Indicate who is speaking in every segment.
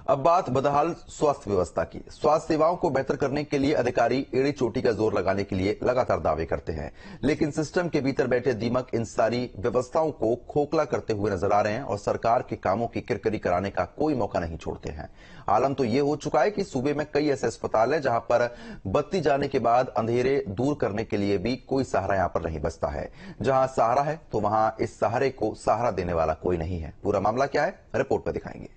Speaker 1: अब बात बदहाल स्वास्थ्य व्यवस्था की। स्वास्थ्य सेवाओं को बेहतर करने के लिए अधिकारी एड़ी चोटी का जोर लगाने के लिए लगातार दावे करते हैं, लेकिन सिस्टम के भीतर बैठे दीमक इन सारी व्यवस्थाओं को खोखला करते हुए नजर आ रहे हैं और सरकार के कामों की किरकिरी कराने का कोई मौका नहीं छोड़ते हैं। आलम तो ये हो चुका है कि सूबे में कई ऐसे अस्पताल हैं जहां पर बत्ती जाने के बाद अंधेरे दूर करने के लिए भी कोई सहारा यहां पर नहीं बचता है। जहां सहारा है तो वहां इस सहारे को सहारा देने वाला कोई नहीं है। पूरा मामला क्या है, रिपोर्ट पर दिखाएंगे।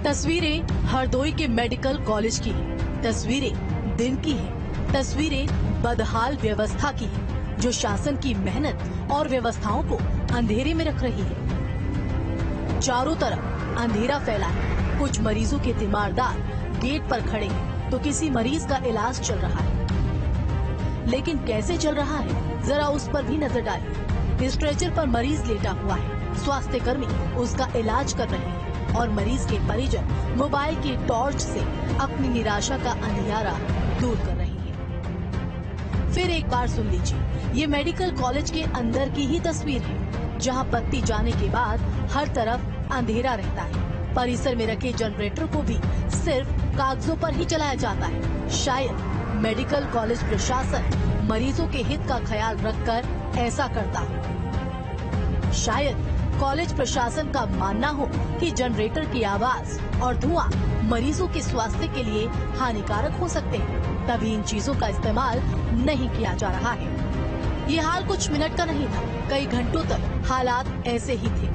Speaker 2: तस्वीरें हरदोई के मेडिकल कॉलेज की है, तस्वीरें दिन की है, तस्वीरें बदहाल व्यवस्था की है जो शासन की मेहनत और व्यवस्थाओं को अंधेरे में रख रही है। चारों तरफ अंधेरा फैला है। कुछ मरीजों के तीमारदार गेट पर खड़े हैं तो किसी मरीज का इलाज चल रहा है, लेकिन कैसे चल रहा है जरा उस पर भी नजर डालिए। स्ट्रेचर पर मरीज लेटा हुआ है, स्वास्थ्य कर्मी उसका इलाज कर रहे हैं और मरीज के परिजन मोबाइल की टॉर्च से अपनी निराशा का अंधियारा दूर कर रहे हैं। फिर एक बार सुन लीजिए, ये मेडिकल कॉलेज के अंदर की ही तस्वीर है, जहां बत्ती जाने के बाद हर तरफ अंधेरा रहता है। परिसर में रखे जनरेटर को भी सिर्फ कागजों पर ही चलाया जाता है। शायद मेडिकल कॉलेज प्रशासन मरीजों के हित का ख्याल रखकर ऐसा करता हो। शायद कॉलेज प्रशासन का मानना हो कि जनरेटर की आवाज और धुआं मरीजों के स्वास्थ्य के लिए हानिकारक हो सकते हैं, तभी इन चीजों का इस्तेमाल नहीं किया जा रहा है। ये हाल कुछ मिनट का नहीं था, कई घंटों तक हालात ऐसे ही थे।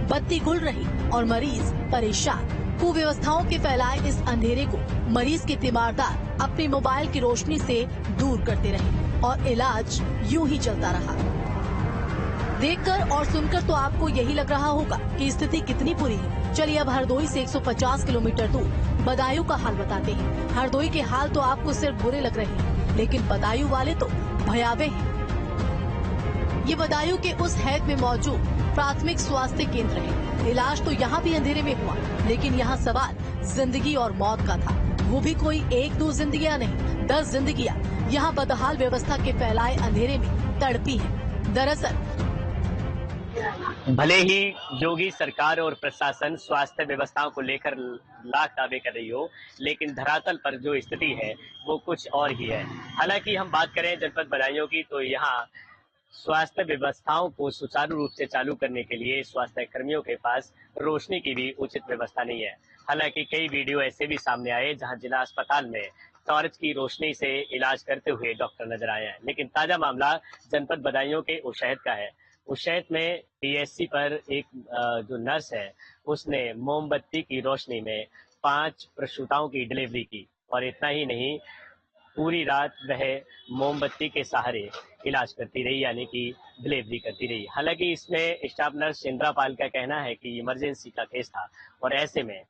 Speaker 2: बत्ती गुल रही और मरीज परेशान। कुव्यवस्थाओं के फैलाए इस अंधेरे को मरीज के तीमारदार अपनी मोबाइल की रोशनी से दूर करते रहे और इलाज यूं ही चलता रहा। देखकर और सुनकर तो आपको यही लग रहा होगा कि स्थिति कितनी बुरी है। चलिए अब हरदोई से 150 किलोमीटर दूर बदायूं का हाल बताते हैं। हरदोई के हाल तो आपको सिर्फ बुरे लग रहे हैं, लेकिन बदायूं वाले तो भयावह हैं। ये बदायूं के उस हैत में मौजूद प्राथमिक स्वास्थ्य केंद्र है। इलाज तो यहाँ भी अंधेरे में हुआ, लेकिन यहाँ सवाल जिंदगी और मौत का था। वो भी कोई 1-2 जिंदगियाँ नहीं, 10 जिंदगियाँ यहाँ बदहाल व्यवस्था के फैलाए अंधेरे में तड़पी है। दरअसल
Speaker 3: भले ही योगी सरकार और प्रशासन स्वास्थ्य व्यवस्थाओं को लेकर लाख दावे कर रही हो, लेकिन धरातल पर जो स्थिति है वो कुछ और ही है। हालांकि हम बात करें जनपद बदायूं की, तो यहाँ स्वास्थ्य व्यवस्थाओं को सुचारू रूप से चालू करने के लिए स्वास्थ्य कर्मियों के पास रोशनी की भी उचित व्यवस्था नहीं है। हालांकि कई वीडियो ऐसे भी सामने आए जहाँ जिला अस्पताल में टॉर्च की रोशनी से इलाज करते हुए डॉक्टर नजर आए हैं। लेकिन ताजा मामला जनपद बदायूं के उशैद का है। उशैद में पीएससी पर एक जो नर्स है उसने मोमबत्ती की रोशनी में 5 प्रसूताओं की डिलीवरी की, और इतना ही नहीं, पूरी रात वह मोमबत्ती के सहारे इलाज करती रही, यानी कि डिलीवरी करती रही। हालांकि इसमें स्टाफ नर्स इंद्रापाल का कहना है कि इमरजेंसी का केस था और ऐसे में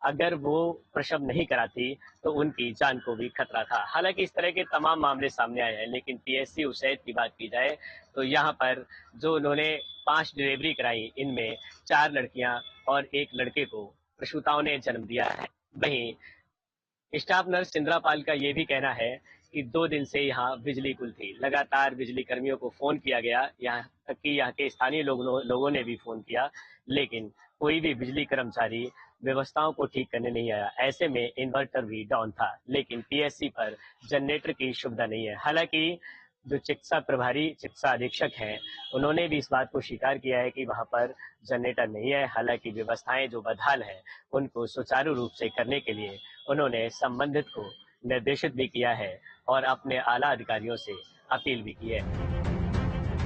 Speaker 3: अगर वो प्रसव नहीं कराती तो उनकी जान को भी खतरा था। हालांकि इस तरह के तमाम मामले सामने आए हैं, लेकिन पीएससी उशैद की बात की जाए तो यहाँ पर जो उन्होंने 5 डिलीवरी कराई, इनमें 4 लड़कियां और 1 लड़के को प्रसूताओं ने जन्म दिया है। वहीं स्टाफ नर्स इंद्रापाल का ये भी कहना है कि 2 दिन से यहाँ बिजली गुल थी। लगातार बिजली कर्मियों को फोन किया गया, यहाँ तक कि यहाँ के स्थानीय लोगों ने भी फोन किया, लेकिन कोई भी बिजली कर्मचारी व्यवस्थाओं को ठीक करने नहीं आया। ऐसे में इन्वर्टर भी डाउन था, लेकिन पीएससी पर जनरेटर की सुविधा नहीं है। हालांकि जो चिकित्सा प्रभारी चिकित्सा अधीक्षक हैं, उन्होंने भी इस बात को स्वीकार किया है कि वहां पर जनरेटर नहीं है। हालांकि व्यवस्थाएं जो बदहाल है उनको सुचारू रूप से करने के लिए उन्होंने संबंधित को निर्देशित भी किया है और अपने आला अधिकारियों से अपील भी की है।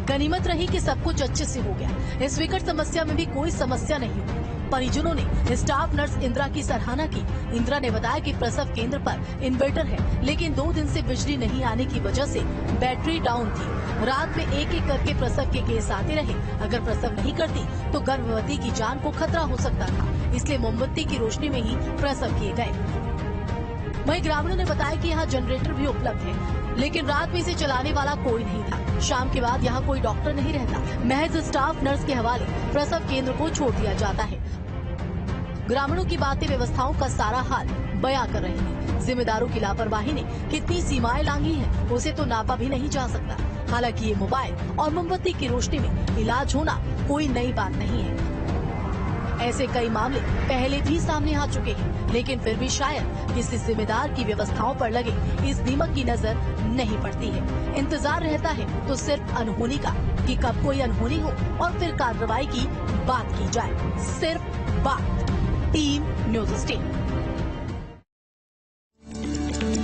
Speaker 2: गनीमत रही कि सब कुछ अच्छे से हो गया। इस विकट समस्या में भी कोई समस्या नहीं हुई। परिजनों ने स्टाफ नर्स इंदिरा की सराहना की। इंदिरा ने बताया कि प्रसव केंद्र पर इन्वर्टर है, लेकिन 2 दिन से बिजली नहीं आने की वजह से बैटरी डाउन थी। रात में एक एक करके प्रसव के केस आते रहे। अगर प्रसव नहीं करती तो गर्भवती की जान को खतरा हो सकता था, इसलिए मोमबत्ती की रोशनी में ही प्रसव किए गए। वहीं ग्रामीणों ने बताया कि यहाँ जनरेटर भी उपलब्ध है, लेकिन रात में इसे चलाने वाला कोई नहीं था। शाम के बाद यहाँ कोई डॉक्टर नहीं रहता, महज स्टाफ नर्स के हवाले प्रसव केंद्र को छोड़ दिया जाता है। ग्रामीणों की बातें व्यवस्थाओं का सारा हाल बयां कर रहे हैं। जिम्मेदारों की लापरवाही ने कितनी सीमाएं लांघी हैं, उसे तो नापा भी नहीं जा सकता। हालांकि ये मोबाइल और मोमबत्ती की रोशनी में इलाज होना कोई नई बात नहीं है। ऐसे कई मामले पहले भी सामने आ चुके हैं, लेकिन फिर भी शायद किसी जिम्मेदार की व्यवस्थाओं पर लगे इस दीमक की नजर नहीं पड़ती है। इंतजार रहता है तो सिर्फ अनहोनी का, कि कब कोई अनहोनी हो और फिर कार्रवाई की बात की जाए। सिर्फ बात। Team news 18।